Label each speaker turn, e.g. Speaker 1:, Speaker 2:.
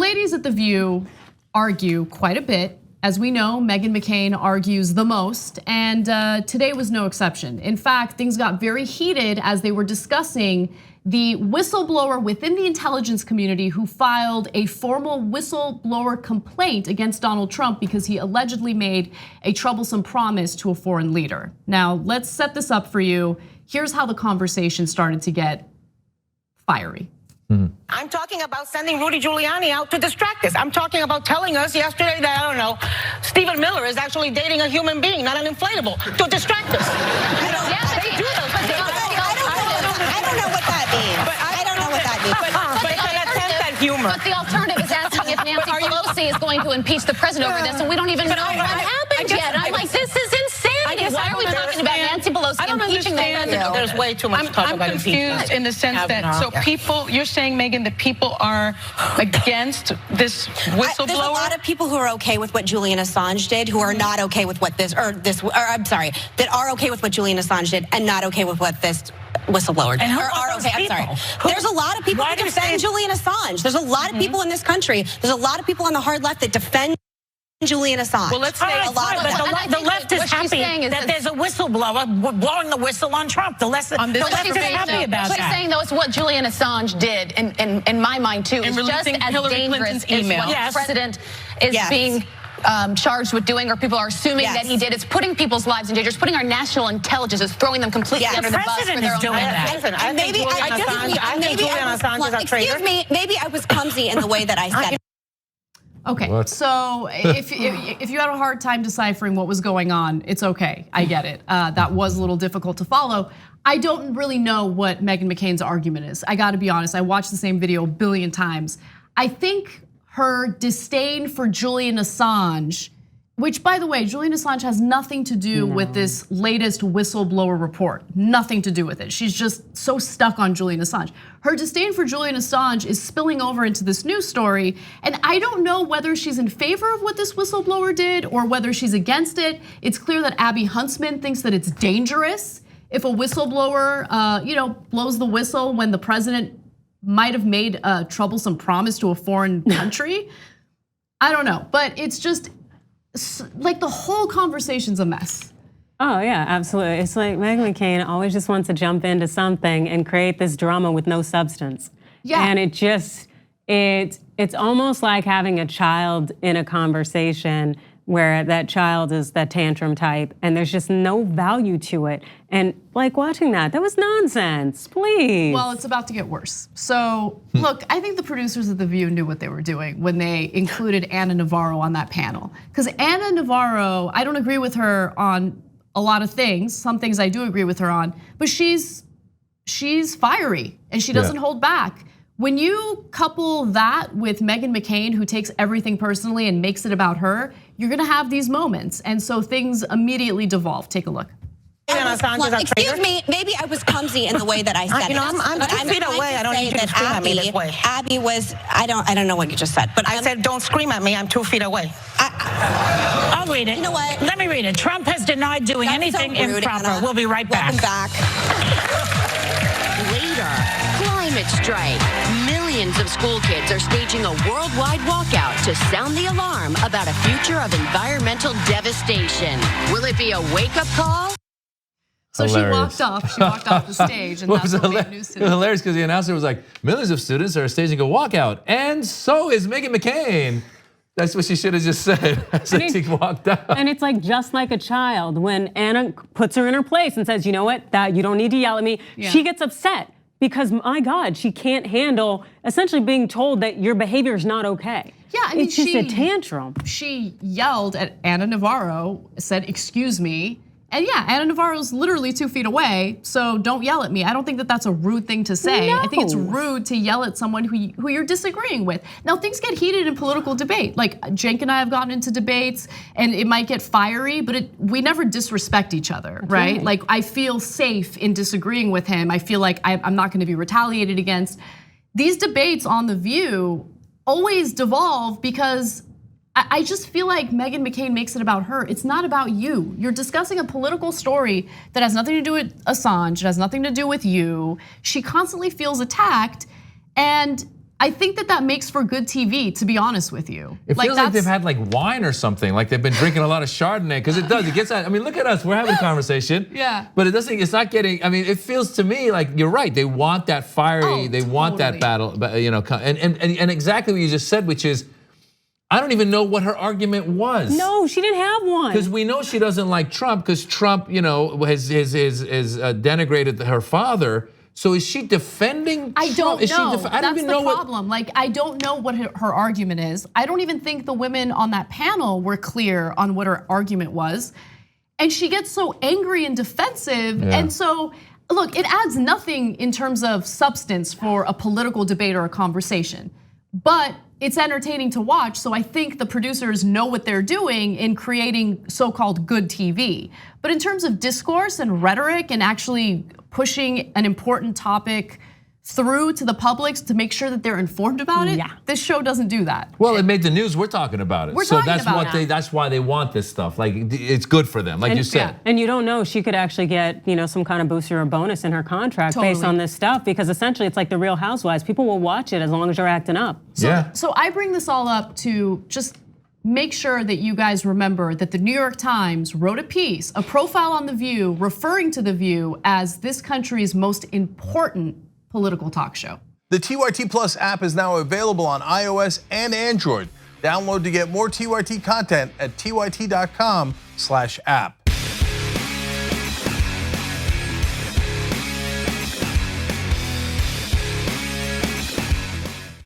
Speaker 1: ladies at The View argue quite a bit. As we know, Meghan McCain argues the most, and today was no exception. In fact, things got very heated as they were discussing the whistleblower within the intelligence community who filed a formal whistleblower complaint against Donald Trump because he allegedly made a troublesome promise to a foreign leader. Now, let's set this up for you. Here's how the conversation started to get fiery.
Speaker 2: I'm talking about sending Rudy Giuliani out to distract us. I'm talking about telling us yesterday that, I don't know, Stephen Miller is actually dating a human being, not an inflatable, to distract us.
Speaker 3: I don't know what that means. I don't know what that means.
Speaker 2: But it's an attempt at humor.
Speaker 4: But the alternative is asking if Nancy Pelosi is going to impeach the president over this, and we don't even know what happened yet. I'm like, this is insanity. Why are we talking about Nancy Pelosi impeaching the president?
Speaker 2: There's way too much talk about impeachment.
Speaker 5: I'm confused in the sense that, so people, you're saying, Meghan, that people are against this whistleblower?
Speaker 3: There's a lot of people who are okay with what Julian Assange did, who are not okay with what that are okay with what Julian Assange did and not okay with what this whistleblower did. There's a lot of people who defend Julian Assange. There's a lot of people in this country. There's a lot of people on the hard left that defend Julian Assange.
Speaker 2: Well, let's say
Speaker 3: a lot of them.
Speaker 2: The left is happy that there's a whistleblower blowing the whistle on Trump. The left is happy about that.
Speaker 4: What he's saying, though, is what Julian Assange did, in my mind, too, is just as dangerous as what the president is being charged with doing, or people are assuming that he did. It's putting people's lives in danger. It's putting our national intelligence, it's throwing them completely under the bus for their own benefit.
Speaker 2: I think Julian Assange is a traitor.
Speaker 3: Excuse me, maybe I was clumsy in the way that I said it.
Speaker 1: Okay, so if you had a hard time deciphering what was going on, it's okay, I get it. That was a little difficult to follow. I don't really know what Meghan McCain's argument is. I gotta be honest, I watched the same video a billion times. I think her disdain for Julian Assange, which, by the way, Julian Assange has nothing to do with this latest whistleblower report. Nothing to do with it. She's just so stuck on Julian Assange. Her disdain for Julian Assange is spilling over into this news story. And I don't know whether she's in favor of what this whistleblower did or whether she's against it. It's clear that Abby Huntsman thinks that it's dangerous if a whistleblower blows the whistle when the president might have made a troublesome promise to a foreign country. I don't know, but it's just, like, the whole conversation's a mess.
Speaker 6: Oh yeah, absolutely. It's like Meghan McCain always just wants to jump into something and create this drama with no substance. Yeah. And it's almost like having a child in a conversation where that child is that tantrum type and there's just no value to it. And like watching that was nonsense, please.
Speaker 1: Well, it's about to get worse. So look, I think the producers of The View knew what they were doing when they included Ana Navarro on that panel. Because Ana Navarro, I don't agree with her on a lot of things. Some things I do agree with her on, but she's fiery and she doesn't hold back. When you couple that with Meghan McCain, who takes everything personally and makes it about her, you're gonna have these moments. And so things immediately devolve. Take a look.
Speaker 3: Excuse me, maybe I was clumsy in the way that I said it.
Speaker 2: I'm 2 feet away. I don't need you to scream at me this way.
Speaker 3: Abby was, I don't know what you just said, but
Speaker 2: I said don't scream at me. I'm 2 feet away.
Speaker 7: I'll read it.
Speaker 3: You know what?
Speaker 7: Let me read it. Trump has denied doing anything improper. We'll be right back.
Speaker 3: Welcome back.
Speaker 8: Later, climate strike. Millions of school kids are staging a worldwide walkout to sound the alarm about a future of environmental devastation. Will it be a wake-up call?
Speaker 1: So she walked off the stage, and that's what made news today.
Speaker 9: Hilarious because the announcer was like, millions of students are staging a walkout, and so is Meghan McCain. That's what she should have just said as she walked out.
Speaker 6: And it's like just like a child when Anna puts her in her place and says, you know what, that you don't need to yell at me. Yeah. She gets upset because, my God, she can't handle essentially being told that your behavior is not okay.
Speaker 1: Yeah, I mean,
Speaker 6: it's just a tantrum.
Speaker 1: She yelled at Ana Navarro, said, excuse me. And yeah, Ana Navarro's literally 2 feet away, so don't yell at me. I don't think that that's a rude thing to say. No. I think it's rude to yell at someone who you're disagreeing with. Now, things get heated in political debate. Like, Cenk and I have gotten into debates, and it might get fiery, but we never disrespect each other, right? Like, I feel safe in disagreeing with him. I feel like I'm not gonna be retaliated against. These debates on The View always devolve because I just feel like Meghan McCain makes it about her. It's not about you. You're discussing a political story that has nothing to do with Assange. It has nothing to do with you. She constantly feels attacked. And I think that makes for good TV, to be honest with you.
Speaker 9: It feels like they've had like wine or something, like they've been drinking a lot of Chardonnay, because it does. It gets out. I mean, look at us. We're having a conversation.
Speaker 1: Yeah.
Speaker 9: But it doesn't. It's not getting. I mean, it feels to me like you're right. They want that fiery. They want that battle. And exactly what you just said, which is, I don't even know what her argument was.
Speaker 6: No, she didn't have one.
Speaker 9: Because we know she doesn't like Trump, because Trump, has denigrated her father. So is she defending Trump?
Speaker 1: I don't know.
Speaker 9: I don't even know
Speaker 1: the problem. Like, I don't know what her argument is. I don't even think the women on that panel were clear on what her argument was. And she gets so angry and defensive. Yeah. And so, look, it adds nothing in terms of substance for a political debate or a conversation. But it's entertaining to watch, so I think the producers know what they're doing in creating so-called good TV. But in terms of discourse and rhetoric and actually pushing an important topic through to the public to make sure that they're informed about it, this show doesn't do that.
Speaker 9: Well, it made the news. We're talking about it. That's why they want this stuff. Like, it's good for them, like you said.
Speaker 6: Yeah. And you don't know, she could actually get some kind of booster or bonus in her contract based on this stuff, because essentially it's like the Real Housewives. People will watch it as long as you're acting up.
Speaker 1: So I bring this all up to just make sure that you guys remember that the New York Times wrote a profile on The View, referring to The View as this country's most important political talk show.
Speaker 10: The TYT Plus app is now available on iOS and Android. Download to get more TYT content at tyt.com/app.